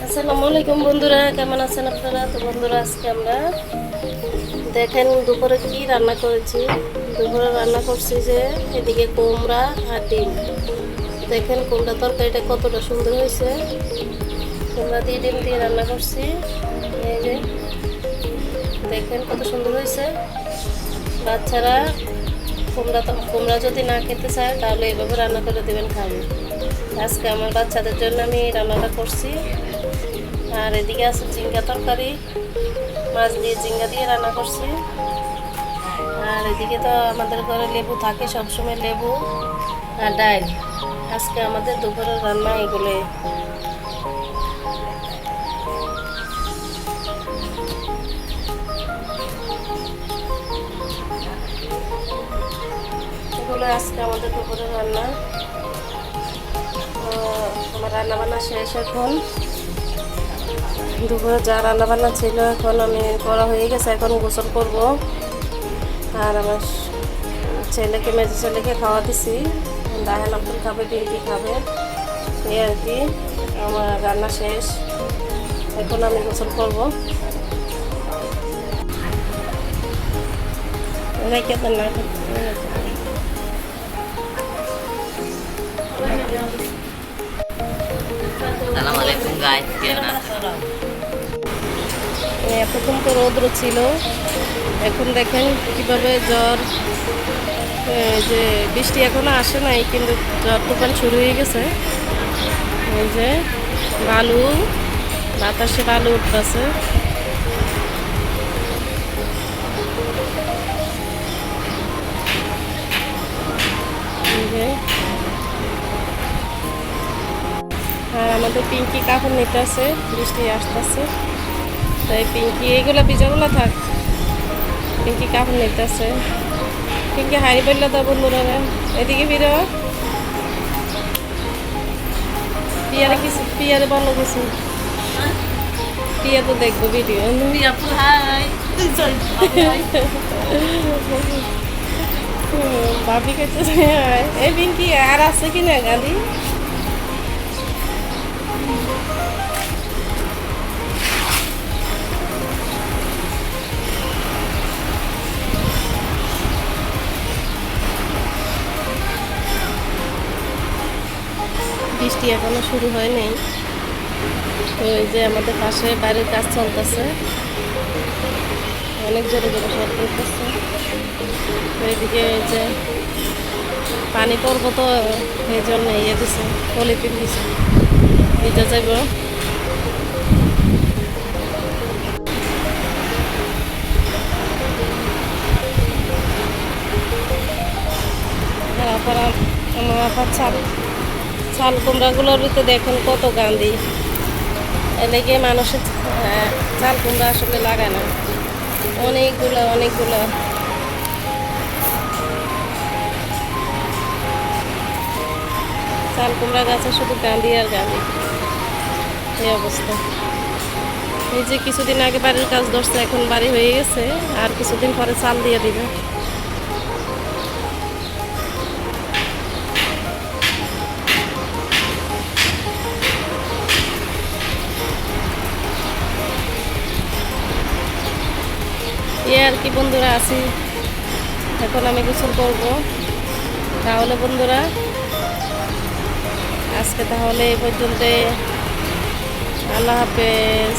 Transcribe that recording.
আসসালামু আলাইকুম বন্ধুরা, কেমন আছেন আপনারা? তো বন্ধুরা, আজকে আমরা দেখেন দুপুরে কি রান্না করেছি। দুপুরে রান্না করছি যে এদিকে কুমড়া আর ডিম। দেখেন কুমড়া তরকারিটা কতটা সুন্দর হয়েছে। কুমড়া দিয়ে ডিম দিয়ে রান্না করছি। এই যে দেখেন কত সুন্দর হয়েছে। বাচ্চারা কুমড়া যদি না খেতে চায় তাহলে এইভাবে রান্না করে দেবেন, খাবে। আজকে আমার বাচ্চাদের জন্য আমি রান্নাটা করছি। আর এদিকে আছে ঝিঙ্গা তরকারি, মাছ দিয়ে ঝিঙ্গা দিয়ে রান্না করছি। আর এদিকে তো আমাদের ঘরে লেবু থাকে সবসময়, লেবু আর ডাল। আজকে আমাদের দুপুরের রান্না এগুলো। এগুলো আজকে আমাদের দুপুরের রান্না। আমার রান্না বান্না শেষ এখন। দুপুরে যা রান্না বান্না ছিল এখন আমি করা হয়ে গেছে। এখন গোসল করব। আর আমার মেজো ছেলেকে খাওয়া দিছি। দাহেন আব্দুল খাবে, পিঙ্কি খাবে, এই আর কি। আমার রান্না শেষ, এখন আমি গোসল করব। এতক্ষণ তো রৌদ্র ছিল, এখন দেখেন কিভাবে জ্বর। যে বৃষ্টি এখনো আসে নাই, কিন্তু জ্বর তুফান শুরু হয়ে গেছে। এই যে বালু, বাতাসে বালু উঠতেছে। আর আমাদের পিঙ্কি কাপড় নিতে আছে, বৃষ্টি আসতেছে। তাই পিঙ্কি এইগুলো বিজাগুলো থাক, পিঙ্কি কাপড় নিতে আছে। পিঙ্কি হাড়ি বললে তো বন্ধুরা, এদিকে ফিরো। পিয়ারে কিছু, পিয়ারে বলো কিছু। পিয়া তো দেখবো ভিডিও। ভাবি কাছে এই পিঙ্কি আর আছে কিনা গাড়ি? বৃষ্টি এখনো শুরু হয় নাই। ওই যে আমাদের পাশে বাড়ির কাজ চলতেছে, অনেক জোরে জোরে শব্দ করতেছে। ওইদিকে যে পানি পড়বো, তো এই জন্য ইয়ে দিছে, পলিথিন দিছে, ভিজা যাইব। তারপর আমার আপার চাল কুমড়াগুলোর ভিতরে দেখুন কত গান্ধী। এলাকায় মানুষের চাল কুমড়া আসলে লাগায় না, অনেকগুলো। চাল কুমড়া গাছে শুধু গান্ধী আর গান্ধী, এই অবস্থা। এই যে কিছুদিন আগে বাড়ির কাজ ধরছে, এখন বাড়ি হয়ে গেছে, আর কিছুদিন পরে চাল দিয়ে দিবে। আর কি বন্ধুরা, আছি এখন আমি গোসল করব। তাহলে বন্ধুরা, আজকে তাহলে এই পর্যন্ত। আল্লাহ হাফেজ।